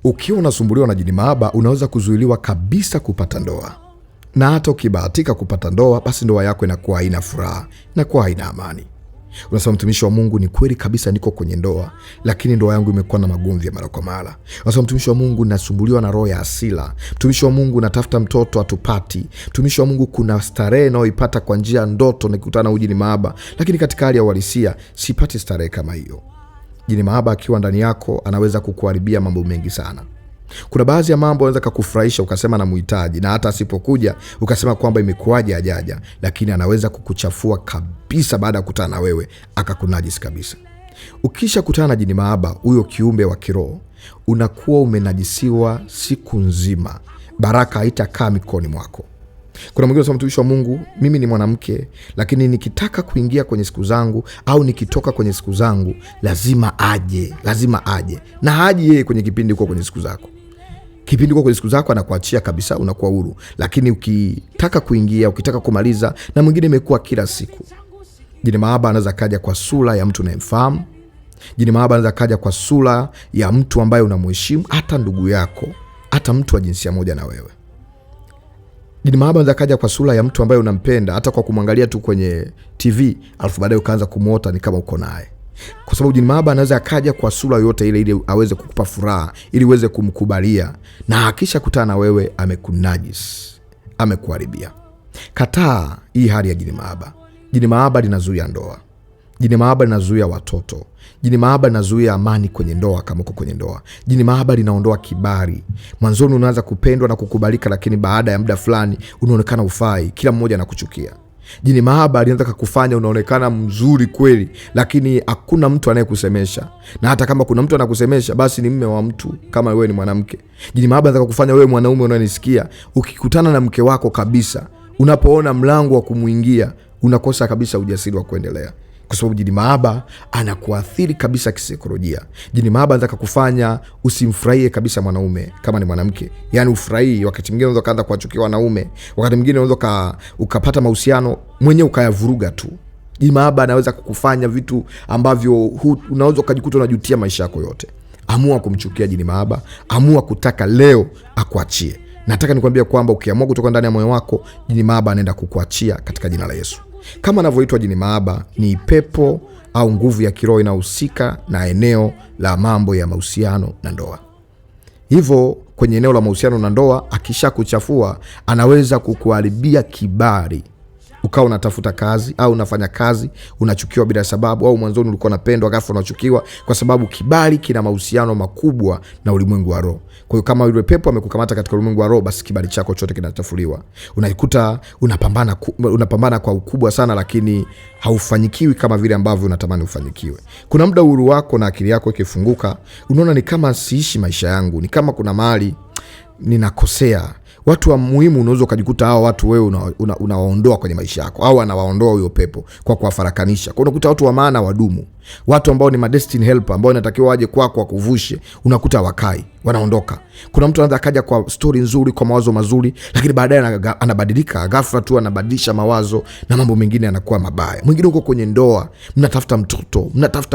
Ukiwa unasumbuliwa na jini mahaba, unaweza kuzuiliwa kabisa kupata ndoa. Na hata ukibahatika kupata ndoa, basi ndoa yako inakuwa haina furaha, inakuwa haina amani. Unasema, mtumishi wa Mungu, ni kweli kabisa niko kwenye ndoa, lakini ndoa yangu imekuwa na magomvi ya mara kwa mara. Unasema, mtumishi wa Mungu, nasumbuliwa na roho ya hasira. Mtumishi wa Mungu, natafuta mtoto hatupati. Mtumishi wa Mungu, kuna starehe nayoipata kwa njia ya ndoto nikikutana na jini mahaba, lakini katika hali ya uhalisia sipati starehe kama hiyo. Jini mahaba akiwa ndani yako anaweza kukuharibia mambo mengi sana. Kuna baadhi ya mambo anaweza kukufurahisha ukasema namuhitaji, na hata asipokuja ukasema kwamba imekuwaje hajaja, lakini anaweza kukuchafua kabisa baada ya kukutana na wewe, akakunajisi kabisa. Ukisha kutana na jini mahaba, huyo kiumbe wa kiroho, unakuwa umenajisiwa siku nzima. Baraka haitakaa mikononi mwako. Kuna mwingine anasema, mtumishi wa Mungu, mimi ni mwanamke, lakini nikitaka kuingia kwenye siku zangu au nikitoka kwenye siku zangu lazima aje. Na haji yeye kwenye kipindi uko kwenye siku zako. Kipindi uko kwenye siku zako anakuachia kabisa, unakuwa huru. Lakini ukitaka kuingia, ukitaka kumaliza, na mwingine imekuwa kila siku. Jini mahaba anaweza kaja kwa sura ya mtu unayemfahamu. Jini mahaba anaweza kaja kwa sura ya mtu ambaye unamheshimu, hata ndugu yako, hata mtu wa jinsia moja na wewe. Jini mahaba anaweza kaja kwa sura ya mtu ambaye unampenda, hata kwa kumwangalia tu kwenye TV, alafu baadaye ukaanza kumuota ni kama uko naye. Kwa sababu jini mahaba anaweza akaja kwa sura yote ile ili aweze kukupa furaha, ili uweze kumkubalia, na hakisha kutana na wewe amekunajis, amekuharibia. Kataa hii hali ya jini mahaba. Jini mahaba linazuia ndoa. Jini mahaba linazuia watoto. Jini mahaba linazuia amani kwenye ndoa kama uko kwenye ndoa. Jini mahaba linaondoa kibali. Mwanzoni unaanza kupendwa na kukubalika, lakini baada ya muda fulani unaonekana ufai, kila mmoja anakuchukia. Jini mahaba linaweza kukufanya unaonekana mzuri kweli, lakini hakuna mtu anayekusemesha. Na hata kama kuna mtu anakusemesha, basi ni mume wa mtu kama wewe ni mwanamke. Jini mahaba linaweza kukufanya wewe mwanaume unanisikia, ukikutana na mke wako kabisa, unapoona mlango wa kumuingia, unakosa kabisa ujasiri wa kuendelea. Kwa sababu jini mahaba anakuathiri kabisa kisaikolojia. Jini mahaba anataka kufanya usimfurahie kabisa mwanaume kama ni mwanamke. Yaani ufurahie, wakati mwingine unaweza kaanza kuwachukia wanaume, wakati mwingine unaweza ukapata mahusiano mwenyewe ukayavuruga tu. Jini mahaba anaweza kukufanya vitu ambavyo unaweza ukajikuta unajutia maisha yako yote. Amua kumchukia jini mahaba, amua kutaka leo akuachie. Nataka nikwambia kwamba ukiamua kutoka ndani ya moyo wako, jini mahaba anaenda kukuachia katika jina la Yesu. Kama anavyoitwa jini mahaba, ni pepo au nguvu ya kiroho inahusika na eneo la mambo ya mahusiano na ndoa. Hivyo kwenye eneo la mahusiano na ndoa, akisha kuchafua anaweza kukuharibia kibali. Ukawa unatafuta kazi au unafanya kazi unachukiwa bila sababu, au mwanzoni ulikuwa unapendwa ghafla unachukiwa, kwa sababu kibali kina mahusiano makubwa na ulimwengu wa roho. Kwa hiyo kama yule pepo amekukamata katika ulimwengu wa roho, basi kibali chako chote kinatafuliwa. Unaikuta unapambana kwa ukubwa sana, lakini haufanyikiwi kama vile ambavyo unatamani ufanyikiwe. Kuna muda uhuru wako na akili yako ikifunguka, unaona ni kama siishi maisha yangu, ni kama kuna mahali ninakosea. Watu wa muhimu unaweza ukajikuta hao watu wewe unawaondoa kwenye maisha yako, au anawaondoa huyo pepo kwa kuwafarakanisha. Kwa unakuta watu wa maana wadumu, watu ambao ni destiny helper, ambao inatakiwa waje kwako wakuvushe, unakuta wakai, wanaondoka. Kuna mtu anaweza kaja kwa story nzuri, kwa mawazo mazuri, lakini baadaye anabadilika ghafla tu, anabadilisha mawazo na mambo mengine yanakuwa mabaya. Mwingine uko kwenye ndoa, mnatafuta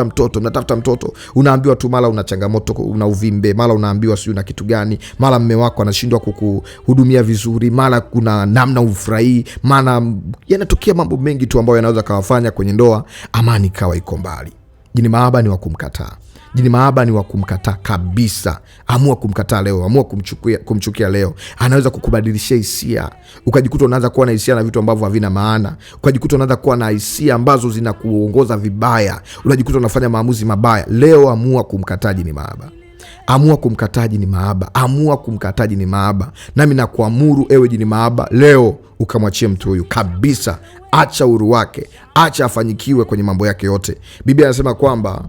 mtoto, unaambiwa tu mara una changamoto, una uvimbe, mara unaambiwa sio na kitu gani, mara mume wako anashindwa kukuhudumia vizuri, mara kuna namna ufurahii, mara yanatokea mambo mengi tu ambayo yanaweza kawafanya kwenye ndoa amani kawa iko mbali. Jini mahaba ni wa kumkataa. Jini mahaba ni wa kumkataa kabisa. Amua kumkataa leo, amua kumchukia leo. Anaweza kukubadilishia hisia, ukajikuta unaanza kuwa na hisia na vitu ambavyo havina maana, ukajikuta unaanza kuwa na hisia ambazo zinakuongoza vibaya, unajikuta unafanya maamuzi mabaya. Leo amua kumkataa jini mahaba. Amua kumkataa jini mahaba. Amua kumkataa jini mahaba. Nami nakuamuru ewe jini mahaba, leo ukamwachie mtu huyu kabisa. Acha uhuru wake, acha afanyikiwe kwenye mambo yake yote. Biblia inasema kwamba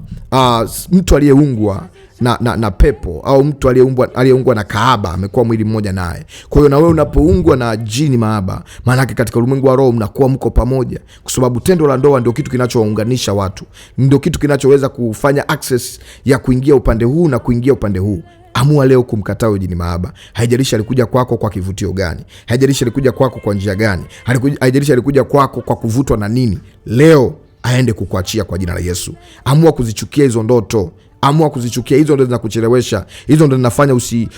mtu aliyeungwa na pepo, au mtu aliyeungwa na kahaba amekuwa mwili mmoja naye. Kwa hiyo na wewe unapoungwa na jini mahaba, maana yake katika ulimwengu wa roho mnakuwa mko pamoja, kwa sababu tendo la ndoa ndio kitu kinachowaunganisha watu, ndio kitu kinachoweza kufanya access ya kuingia upande huu na kuingia upande huu. Amua leo kumkataa jini mahaba. Haijalishi alikuja kwako kwa kivutio gani, haijalishi alikuja kwako kwa njia gani, haijalishi alikuja kwako kwa kuvutwa na nini. Leo aende kukuachia kwa jina la Yesu. Amua kuzichukia hizo ndoto. amua kuzichukia. Hizo ndo zinakuchelewesha, hizo ndo zinafanya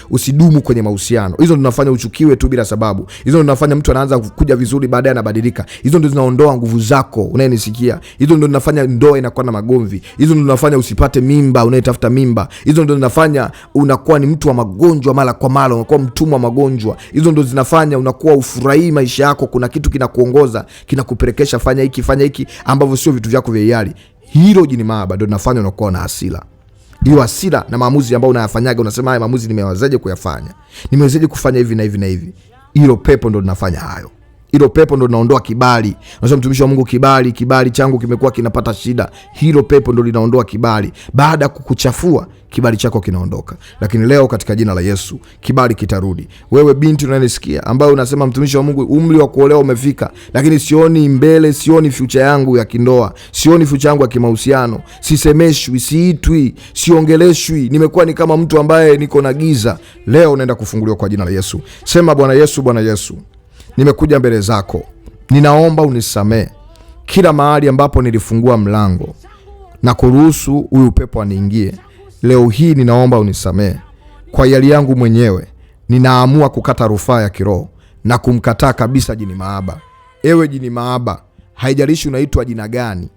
usidumu kwenye mahusiano, hizo ndo zinafanya uchukiwe tu bila sababu, hizo ndo zinafanya mtu anaanza kuja vizuri baadaye anabadilika, hizo ndo zinaondoa nguvu zako unayenisikia, hizo ndo zinafanya ndoa inakuwa na magomvi, hizo ndo zinafanya usipate mimba unayetafuta mimba, hizo ndo zinafanya unakuwa ni mtu wa magonjwa mara kwa mara, unakuwa mtumwa wa magonjwa, hizo ndo zinafanya unakuwa ufurahii maisha yako, kuna kitu kinakuongoza kinakupelekesha fanya hiki ambavyo sio vitu vyako vya hiari. Hilo jini mahaba ndo linafanya unakuwa na hasira. Hiyo hasira na maamuzi ambayo unayafanyaga, unasema haya maamuzi nimewezaje kuyafanya, nimewezaje kufanya hivi na hivi na hivi. Hilo pepo ndo linafanya hayo. Hilo pepo ndo linaondoa kibali. Unasema mtumishi wa Mungu, kibali changu kimekuwa kinapata shida. Hilo pepo ndo linaondoa kibali. Baada ya kukuchafua, kibali chako kinaondoka. Lakini leo katika jina la Yesu, kibali kitarudi. Wewe binti unanisikia, ambaye unasema mtumishi wa Mungu, umri wa kuolewa umefika, lakini sioni mbele, sioni future yangu ya kindoa, sioni future yangu ya kimahusiano, sisemeshwi, siitwi, siongeleshwi, nimekuwa ni kama mtu ambaye niko na giza. Leo unaenda kufunguliwa kwa jina la Yesu. Sema, Bwana Yesu, Bwana Yesu, nimekuja mbele zako, ninaomba unisamee kila mahali ambapo nilifungua mlango na kuruhusu huyu pepo aniingie. Leo hii ninaomba unisamee kwa yali yangu mwenyewe. Ninaamua kukata rufaa ya kiroho na kumkataa kabisa jini mahaba. Ewe jini mahaba, haijalishi unaitwa jina gani,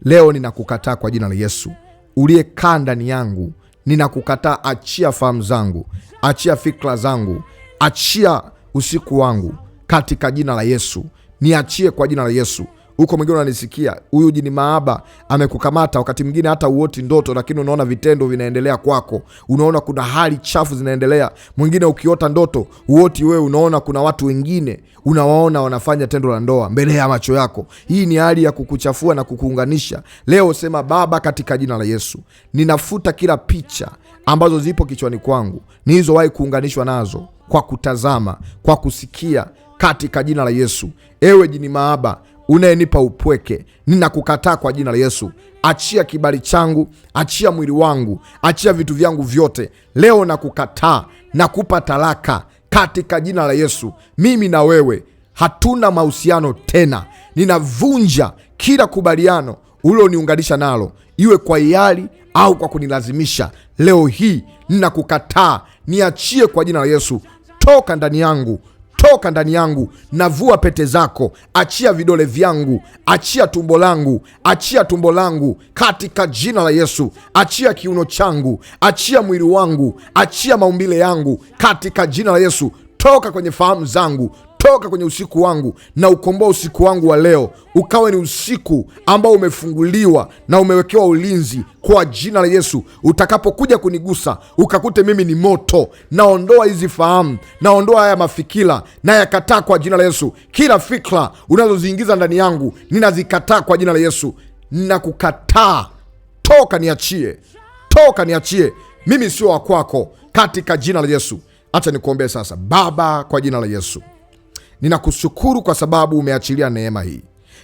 leo ninakukataa kwa jina la Yesu. Uliyekaa ndani yangu ninakukataa. Achia fahamu zangu, achia fikra zangu, achia usiku wangu katika jina la Yesu. Niachie kwa jina la Yesu. Huko mwingine unanisikia, huyu jini mahaba amekukamata, wakati mwingine hata uoti ndoto, lakini unaona vitendo vinaendelea kwako, unaona kuna hali chafu zinaendelea. Mwingine ukiota ndoto uoti wewe, unaona kuna watu wengine unawaona wanafanya tendo la ndoa mbele ya macho yako. Hii ni hali ya kukuchafua na kukuunganisha. Leo sema, Baba, katika jina la Yesu, ninafuta kila picha ambazo zipo kichwani kwangu nilizowahi kuunganishwa nazo kwa kutazama, kwa kusikia, katika jina la Yesu. Ewe jini mahaba unayenipa upweke, ninakukataa kwa jina la Yesu. Achia kibali changu, achia mwili wangu, achia vitu vyangu vyote. Leo nakukataa, nakupa talaka katika jina la Yesu. Mimi na wewe hatuna mahusiano tena. Ninavunja kila kubaliano ulioniunganisha nalo, iwe kwa hiari au kwa kunilazimisha. Leo hii ninakukataa, niachie kwa jina la Yesu. Toka ndani yangu, toka ndani yangu. Navua pete zako, achia vidole vyangu, achia tumbo langu, achia tumbo langu katika jina la Yesu. Achia kiuno changu, achia mwili wangu, achia maumbile yangu katika jina la Yesu. Toka kwenye fahamu zangu, toka kwenye usiku wangu, na ukomboa usiku wangu wa leo ukawe ni usiku ambao umefunguliwa na umewekewa ulinzi kwa jina la Yesu. Utakapokuja kunigusa ukakute mimi ni moto. Naondoa hizi fahamu, naondoa haya mafikira, na yakataa kwa jina la Yesu. Kila fikra unazoziingiza ndani yangu ninazikataa kwa jina la Yesu. Ninakukataa, toka niachie, toka niachie. Mimi sio wa kwako katika jina la Yesu. Acha nikuombee sasa. Baba, kwa jina la Yesu, ninakushukuru kwa sababu umeachilia neema hii.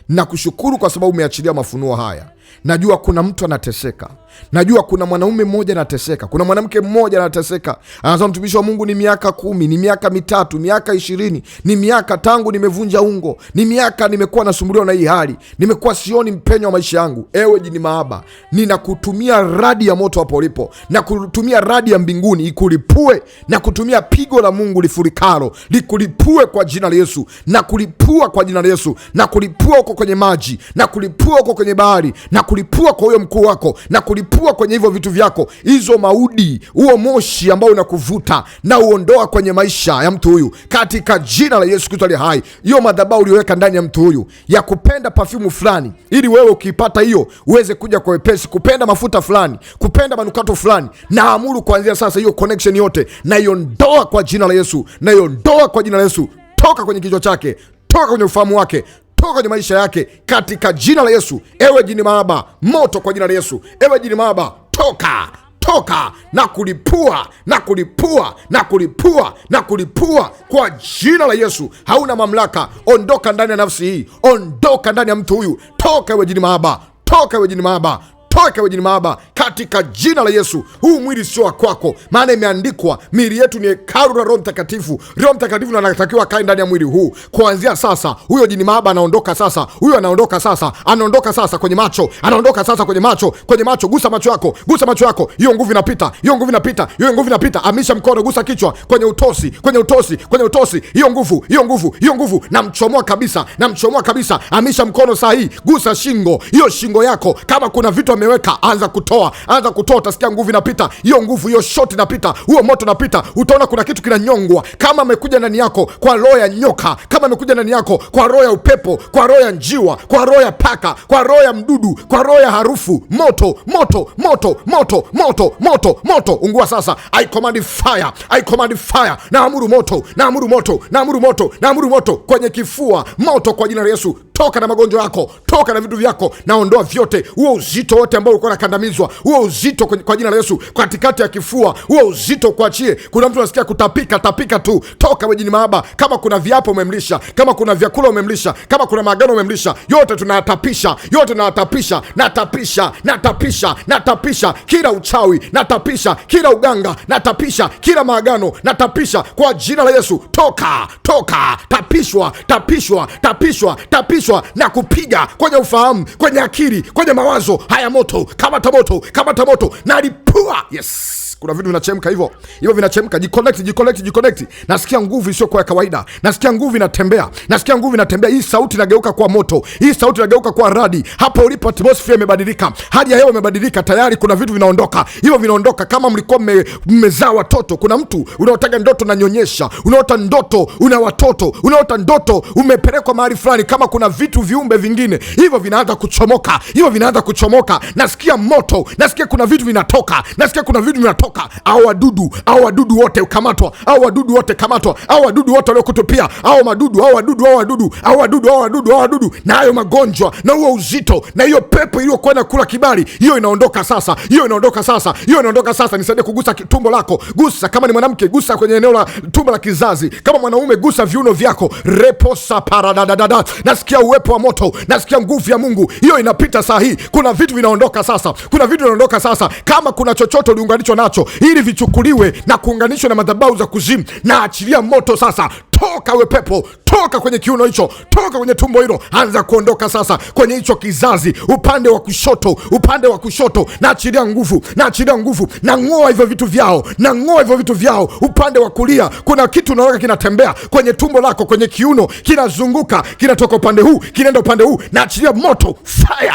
Ninakushukuru kwa sababu umeachilia mafunuo haya. Najua kuna mtu anateseka. Najua kuna mwanaume mmoja anateseka, kuna mwanamke mmoja anateseka. Anasema, mtumishi wa Mungu, ni miaka 10, ni miaka 3, miaka 20, ni miaka tangu nimevunja ungo, ni miaka nimekuwa nasumbuliwa na hii hali, nimekuwa sioni mpenyo wa maisha yangu. Ewe jini mahaba, ninakutumia radi ya moto hapo ulipo, na kutumia radi ya mbinguni ikulipue, na kutumia pigo la Mungu lifurikalo likulipue kwa jina la Yesu, na kulipua kwa jina la Yesu, na kulipua huko kwenye maji, na kulipua huko kwenye bahari, na kulipua kwa huyo mkuu wako, na kulipua kwenye hivyo vitu vyako, hizo maudi, huo moshi ambao unakuvuta, na uondoa kwenye maisha ya mtu huyu katika jina la Yesu Kristo aliye hai. Hiyo madhabahu uliyoweka ndani ya mtu huyu ya kupenda perfume fulani, ili wewe ukipata hiyo uweze kuja kwa wepesi, kupenda mafuta fulani, kupenda manukato fulani, na amuru kuanzia sasa hiyo connection yote na iondoa kwa jina la Yesu, na iondoa kwa jina la Yesu. Toka kwenye kichwa chake, toka kwenye ufahamu wake, toka kwenye maisha yake katika jina la Yesu. Ewe jini mahaba, moto kwa jina la Yesu. Ewe jini mahaba, toka, toka, na kulipua, na kulipua, na kulipua, na kulipua kwa jina la Yesu. Hauna mamlaka. Ondoka ndani ya nafsi hii, ondoka ndani ya mtu huyu. Toka ewe jini mahaba, toka ewe jini mahaba, toka we jini maaba katika jina la Yesu. Huu mwili sio wa kwako, maana imeandikwa miili yetu ni hekalu la Roho Mtakatifu. Roho Mtakatifu anatakiwa kae ndani ya mwili huu. Kuanzia sasa huyo jini maaba anaondoka sasa, huyo anaondoka sasa, anaondoka sasa kwenye macho, anaondoka sasa kwenye macho, kwenye macho. Gusa macho yako, gusa macho yako, hiyo nguvu inapita, hiyo nguvu inapita, hiyo nguvu inapita. Amisha mkono, gusa kichwa, kwenye utosi, kwenye utosi, kwenye utosi, hiyo nguvu, hiyo nguvu, hiyo nguvu, namchomoa kabisa, namchomoa kabisa. Amisha mkono saa hii, gusa shingo, hiyo shingo yako, kama kuna vitu ameweka, anza kutoa, anza kutoa. Utasikia nguvu inapita, hiyo nguvu, hiyo shoti inapita, huo moto unapita. Utaona kuna kitu kinanyongwa, kama amekuja ndani yako kwa roho ya nyoka, kama amekuja ndani yako kwa roho ya upepo, kwa roho ya njiwa, kwa roho ya paka, kwa roho ya mdudu, kwa roho ya harufu. Moto, moto, moto, moto, moto, moto, moto, ungua sasa. I command fire, I command fire. Naamuru moto, naamuru moto, naamuru moto, naamuru moto kwenye kifua, moto kwa jina la Yesu. Toka na magonjwa yako, toka na vitu vyako, naondoa vyote. Huo uzito wote ambao ulikuwa unakandamizwa, huo uzito kwa jina la Yesu, katikati ya kifua, huo uzito kuachie. Kuna mtu anasikia kutapika, tapika tu. Toka we jini maaba. Kama kuna viapo umemlisha, kama kuna vyakula umemlisha, kama kuna maagano umemlisha, yote tunatapisha, yote tunatapisha. Natapisha, natapisha, natapisha kila uchawi, natapisha kila uganga, natapisha kila maagano, natapisha kwa jina la Yesu. Toka, toka, tapishwa, tapishwa, tapishwa, tapishwa na kupiga kwenye ufahamu, kwenye akili, kwenye mawazo. Haya moto, kamata moto, kamata moto, nalipua. Yes. Kuna vitu vinachemka hivyo, hivyo vinachemka. Jiconnect, jiconnect, jiconnect. Nasikia nguvu isiyo kwa kawaida, nasikia nguvu inatembea, nasikia nguvu inatembea. Hii sauti inageuka kwa moto, hii sauti inageuka kwa radi. Hapo ulipo atmosphere imebadilika, hali ya hewa imebadilika. Tayari kuna vitu vinaondoka, hivyo vinaondoka. Kama mlikuwa mmezaa watoto, kuna mtu unaotaka ndoto na nyonyesha, unaota ndoto una watoto, unaota ndoto umepelekwa mahali fulani. Kama kuna vitu viumbe vingine, hivyo vinaanza kuchomoka, hivyo vinaanza kuchomoka. Nasikia moto, nasikia kuna vitu vinatoka, nasikia kuna vitu vinatoka. Au wadudu wote ukamatwa, au wadudu wote kamatwa, au wadudu wote waliokutupia, au madudu, au wadudu, au wadudu, au wadudu, au wadudu, au wadudu, na hayo magonjwa na huo uzito na hiyo pepo iliyokuwa inakula kibali, hiyo inaondoka sasa, hiyo inaondoka sasa, hiyo inaondoka sasa. Nisaidie kugusa tumbo lako, gusa. Kama ni mwanamke, gusa kwenye eneo la tumbo la kizazi. Kama mwanaume, gusa viuno vyako. Reposa paradadada. Nasikia uwepo wa moto, nasikia nguvu ya Mungu, hiyo inapita saa hii. Kuna vitu vinaondoka sasa, kuna vitu vinaondoka sasa. Kama kuna chochote uliunganishwa nacho ili vichukuliwe na kuunganishwa na madhabahu za kuzimu, na achilia moto sasa. Toka we pepo, toka kwenye kiuno hicho, toka kwenye tumbo hilo, anza kuondoka sasa kwenye hicho kizazi, upande wa kushoto, upande wa kushoto. Na achilia nguvu, na achilia nguvu, na ng'oa hivyo vitu vyao, na ng'oa hivyo vitu vyao. Upande wa kulia kuna kitu unaona kinatembea kwenye tumbo lako, kwenye kiuno, kinazunguka, kinatoka upande huu, kinaenda upande huu. Na achilia moto, fire.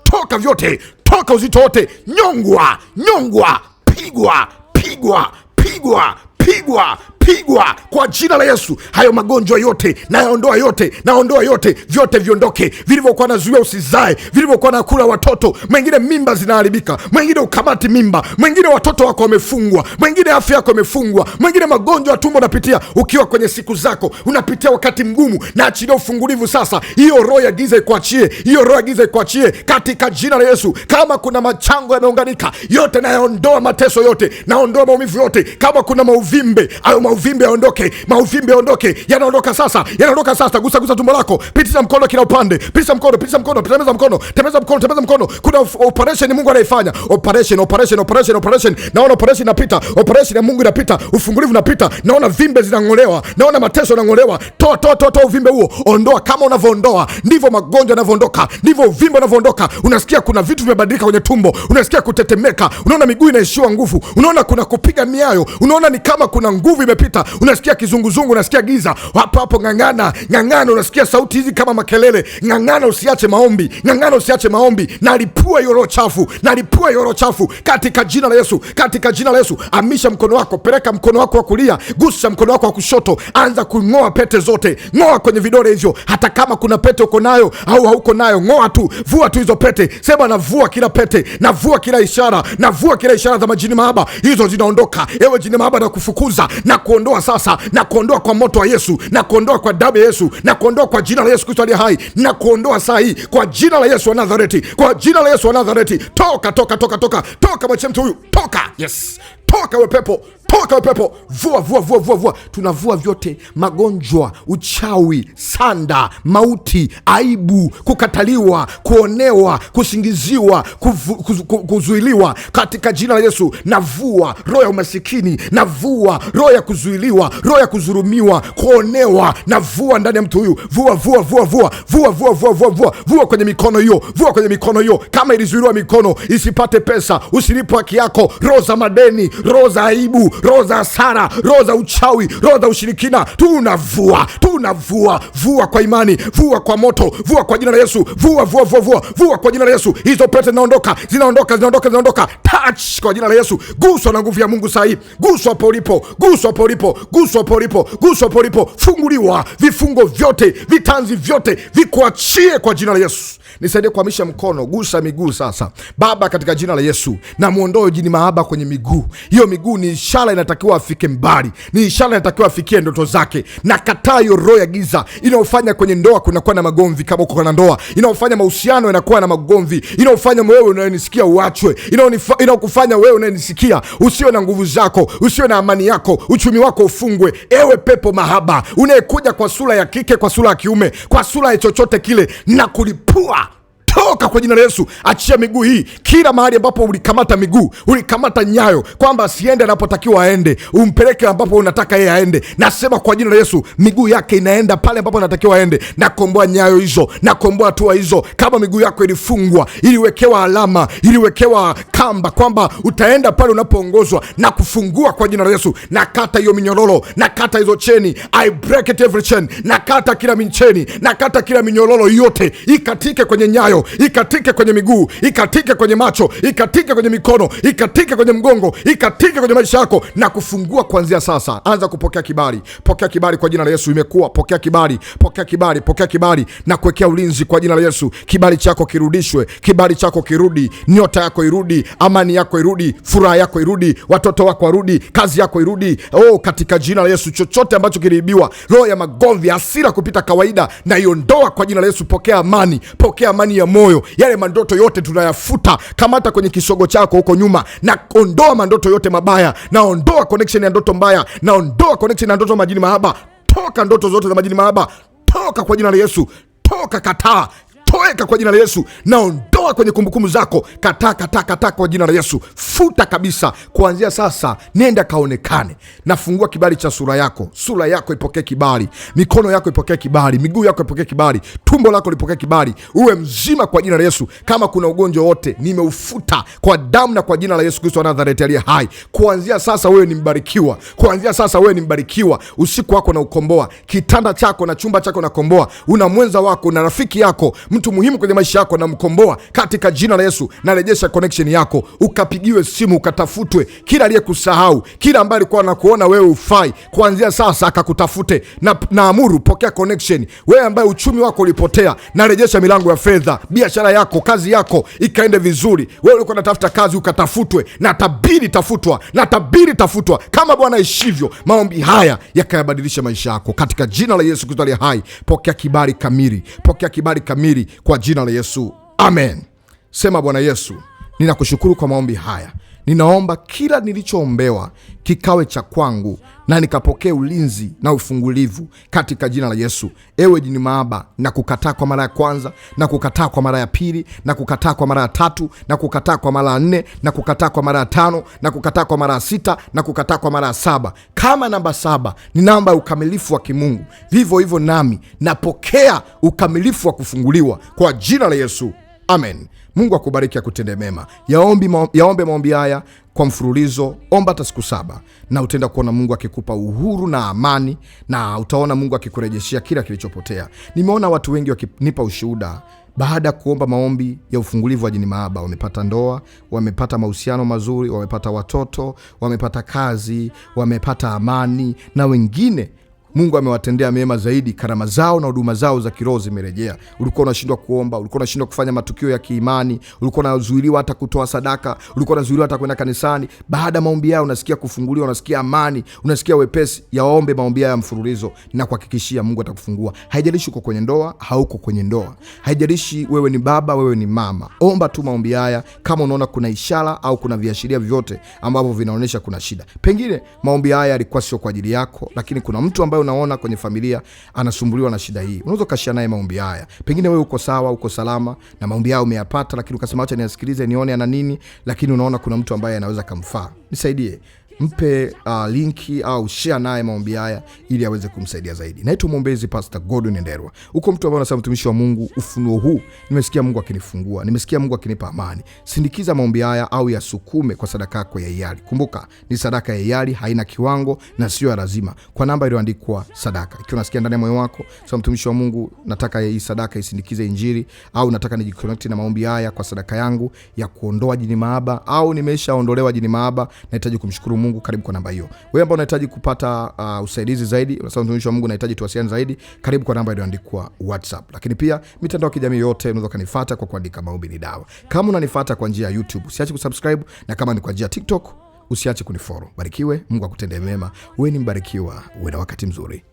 Toka vyote, toka uzito wote, nyongwa, nyongwa, pigwa, pigwa, pigwa, pigwa, pigwa kwa jina la Yesu. Hayo magonjwa yote nayaondoa, yote naondoa, yote, vyote viondoke. Vilivyokuwa nazuia usizae, vilivyokuwa nakula watoto, mwingine mimba zinaharibika, mwingine ukamati mimba, mwingine watoto wako wamefungwa, mwingine afya yako imefungwa, mwingine magonjwa ya tumbo unapitia ukiwa kwenye siku zako, unapitia wakati mgumu. Na achilia ufungulivu sasa. Hiyo roho ya giza ikuachie, hiyo roho ya giza ikuachie katika jina la Yesu. Kama kuna machango yameunganika, yote nayaondoa, mateso yote naondoa, maumivu yote. Kama kuna mauvimbe, ayo mauvimbe yaondoke, mauvimbe yaondoke, yanaondoka sasa, yanaondoka sasa. Gusa, gusa tumbo lako, pitisha mkono kila upande, pitisha mkono, pitisha mkono, tembeza mkono, tembeza mkono, tembeza mkono. Kuna operation Mungu anaifanya, operation, operation, operation, operation. Naona operation inapita, operation ya Mungu inapita, ufungulivu unapita. Naona vimbe zinang'olewa, naona mateso yanang'olewa. Toa, toa, toa, toa uvimbe huo, ondoa. Kama unavyoondoa ndivyo magonjwa yanavyoondoka, ndivyo uvimbe unavyoondoka. Unasikia kuna vitu vimebadilika kwenye tumbo, unasikia kutetemeka, unaona miguu inaishiwa nguvu, unaona kuna kupiga miayo, unaona ni kama kuna nguvu imepita, unasikia kizunguzungu, unasikia giza. Hapo hapo ng'ang'ana, ng'ang'ana. Unasikia sauti hizi kama makelele, ng'ang'ana, usiache maombi, ng'ang'ana, usiache maombi. Nalipua hiyo roho chafu, nalipua hiyo roho chafu katika jina la Yesu, katika jina la Yesu. Amisha mkono wako, peleka mkono wako wa kulia, gusa mkono wako wa kushoto, anza kung'oa pete zote, ng'oa kwenye vidole hivyo. Hata kama kuna pete uko nayo au hauko nayo, ng'oa tu, vua tu hizo pete. Sema navua kila pete, navua kila ishara, navua kila ishara za majini mahaba. Hizo zinaondoka. Ewe jini mahaba, na kufukuza na kuondoa sasa, na kuondoa kwa moto wa Yesu, na kuondoa kwa damu ya Yesu, na kuondoa kwa jina la Yesu Kristo aliye hai, na kuondoa saa hii kwa jina la Yesu wa Nazareti, kwa jina la Yesu wa Nazareti. Toka, toka, toka, toka, toka, mwache mtu huyu, toka. Yes, toka we pepo, toka. toka pepo, vua vua vua vua vua. Tunavua vyote, magonjwa, uchawi, sanda, mauti, aibu, kukataliwa, kuonewa, kusingiziwa, kuzuiliwa katika jina la Yesu. Navua roho ya umasikini, navua roho ya kuzuiliwa, roho ya kuzurumiwa, kuonewa, navua ndani ya mtu huyu. Vua vua vua vua vua vua vua vua vua vua kwenye mikono hiyo, vua kwenye mikono hiyo. Kama ilizuiliwa mikono isipate pesa, usilipo haki yako, roho za madeni, roho za aibu, roho za hasara, roho za uchawi, roho za ushirikina, tunavua vua kwa imani, vua kwa moto, vua kwa jina la Yesu. Vua vua vua vua vua kwa jina la Yesu. Hizo pete zinaondoka touch kwa jina la Yesu. Guswa na nguvu ya Mungu sahi, guswa hapo ulipo, funguliwa vifungo vyote, vitanzi vyote vikuachie kwa jina la Yesu. Nisaidie kuhamisha mkono, gusa miguu sasa. Baba, katika jina la Yesu, na muondoe jini mahaba kwenye miguu. Hiyo miguu ni ishara inatakiwa afike mbali, ni ishara inatakiwa afikie ndoto zake. Na kataa hiyo roho ya giza inayofanya kwenye ndoa kunakuwa na magomvi, kama uko na ndoa, inayofanya mahusiano yanakuwa na magomvi, inayofanya wewe unayenisikia uachwe, inayokufanya wewe unayenisikia usiwe na nguvu zako, usiwe na amani yako, uchumi wako ufungwe. Ewe pepo mahaba unayekuja kwa sura ya kike, kwa sura ya kiume, kwa sura ya chochote kile, na kulipua, toka kwa jina la Yesu. Achia miguu hii. Kila mahali ambapo ulikamata miguu, ulikamata nyayo kwamba asiende anapotakiwa aende, umpeleke ambapo unataka yeye aende, nasema kwa jina la Yesu, miguu yake inaenda pale ambapo anatakiwa aende. Nakomboa nyayo hizo, nakomboa hatua hizo. Kama miguu yako ilifungwa, iliwekewa alama, iliwekewa kamba kwamba utaenda pale unapoongozwa, na kufungua kwa jina la Yesu. Nakata hiyo minyororo, nakata hizo cheni, I break it every chain. Nakata kila mincheni, nakata kila minyororo yote, ikatike kwenye nyayo, ikatike kwenye miguu, ikatike kwenye macho, ikatike kwenye mikono, ikatike kwenye mgongo, ikatike kwenye maisha yako, na kufungua kuanzia sasa. Anza kupokea kibali. Pokea kibali kwa jina la Yesu. Imekuwa, pokea kibali, pokea kibali, pokea kibali, na kuwekea ulinzi kwa jina la Yesu. Kibali chako kirudishwe, kibali chako kirudi, nyota yako irudi, amani yako irudi, furaha yako irudi, watoto wako warudi, kazi yako irudi. Katika jina la Yesu, chochote ambacho kiliibiwa, roho ya magomvi, hasira kupita kawaida, na iondoa kwa jina la Yesu. Pokea amani, pokea amani ya moyo. Yale mandoto yote tunayafuta. Kamata kwenye kisogo chako huko nyuma, na ondoa mandoto yote mabaya, na ondoa connection ya ndoto mbaya, na ondoa connection ya ndoto majini mahaba. Toka ndoto zote za majini mahaba, toka kwa jina la Yesu. Toka, kataa, toeka kwa jina la Yesu. Naondoa kwenye kumbukumbu zako, kataa kwa jina la Yesu. Futa kabisa. Kuanzia sasa nenda kaonekane. Nafungua kibali cha sura yako. Sura yako ipokee kibali, mikono yako ipokee kibali, miguu yako ipokee kibali, tumbo lako lipokee kibali. Uwe mzima kwa jina la Yesu. Kama kuna ugonjwa wote, nimeufuta kwa damu na kwa jina la Yesu Kristo wa Nazareti aliye hai. Kuanzia sasa wewe ni mbarikiwa. Kuanzia sasa wewe ni mbarikiwa. Usiku wako na ukomboa, kitanda chako na chumba chako na komboa. Una mwenza wako na rafiki yako, mtu muhimu kwenye maisha yako, na mkomboa katika jina la Yesu. Narejesha connection yako, ukapigiwe simu, ukatafutwe. Kila aliyekusahau, kila ambaye alikuwa anakuona wewe ufai, kuanzia sasa akakutafute. Naamuru, pokea connection. Wewe ambaye uchumi wako ulipotea, narejesha milango ya fedha, biashara yako, kazi yako ikaende vizuri. Wewe ulikuwa unatafuta kazi, ukatafutwe. Na tabiri tafutwa kama Bwana ishivyo. Maombi haya yakayabadilisha maisha yako katika jina la Yesu Kristo aliye hai. Pokea kibali kamili, pokea kibali kamili kwa jina la Yesu. Amen. Sema, Bwana Yesu, ninakushukuru kwa maombi haya. Ninaomba kila nilichoombewa kikawe cha kwangu, na nikapokea ulinzi na ufungulivu katika jina la Yesu. Ewe jini mahaba, na kukataa kwa mara ya kwanza, na kukataa kwa mara ya pili, na kukataa kwa mara ya tatu, na kukataa kwa mara ya 4, na kukataa kwa mara ya 5, na kukataa kwa mara ya 6, na kukataa kwa mara ya 7. Kama namba 7 ni namba ya ukamilifu wa kimungu, vivyo hivyo nami napokea ukamilifu wa kufunguliwa kwa jina la Yesu. Amen. Mungu akubariki, akutende mema. Yaombe maombi haya kwa mfululizo. Omba hata siku 7, na utaenda kuona Mungu akikupa uhuru na amani, na utaona Mungu akikurejeshia kila kilichopotea. Nimeona watu wengi wakinipa ushuhuda baada ya kuomba maombi ya ufungulivu wa jini mahaba. Wamepata ndoa, wamepata mahusiano mazuri, wamepata watoto, wamepata kazi, wamepata amani, na wengine Mungu amewatendea mema zaidi, karama zao na huduma zao za kiroho zimerejea. Ulikuwa unashindwa kuomba, ulikuwa unashindwa kufanya matukio ya kiimani, ulikuwa unazuiliwa hata kutoa sadaka, ulikuwa unazuiliwa hata kwenda kanisani. Baada ya maombi yao unasikia kufunguliwa, unasikia amani, unasikia wepesi. Yaombe maombi haya mfululizo na kuhakikishia Mungu atakufungua. Haijalishi uko kwenye ndoa, hauko kwenye ndoa, haijalishi wewe ni baba, wewe ni mama, omba tu maombi haya kama unaona kuna ishara au kuna viashiria vyovyote ambavyo vinaonyesha kuna shida. Pengine maombi haya yalikuwa sio kwa ajili yako, lakini kuna mtu ambaye unaona kwenye familia anasumbuliwa na shida hii. Unaweza kashia naye maombi haya. Pengine wewe uko sawa, uko salama na maombi haya umeyapata, lakini ukasema acha niasikilize nione ana nini, lakini unaona kuna mtu ambaye anaweza kumfaa. Nisaidie, mpe linki au share naye maombi haya ili aweze kumsaidia zaidi. Naitwa mwombezi Pastor Godwin Ndelwa. Uko mtu ambaye unasema mtumishi wa Mungu, ufunuo huu nimesikia Mungu akinifungua, nimesikia Mungu akinipa amani. Sindikiza maombi haya au yasukume kwa sadaka yako ya hiari. Kumbuka ni sadaka ya hiari, haina kiwango na sio ya lazima, kwa namba iliyoandikwa sadaka. Ikiwa unasikia ndani ya moyo wako sasa, mtumishi wa Mungu, nataka hii sadaka isindikize injili, au nataka nijiconnect na maombi haya kwa sadaka yangu ya kuondoa jini maaba, au nimeshaondolewa jini maaba, nahitaji kumshukuru Mungu, karibu kwa namba hiyo. Wewe ambao unahitaji kupata usaidizi zaidi, unasema mtumishi wa Mungu, nahitaji tuwasiliane zaidi, karibu kwa namba iliyoandikwa WhatsApp. Lakini pia mitandao ya kijamii yote unaweza kunifuata kwa kuandika Maombi ni Dawa. Kama unanifuata kwa njia ya YouTube, usiache kusubscribe, na kama ni kwa njia ya TikTok, usiache kunifollow. Barikiwe, Mungu akutendee mema. Wewe ni mbarikiwa, uwe na wakati mzuri.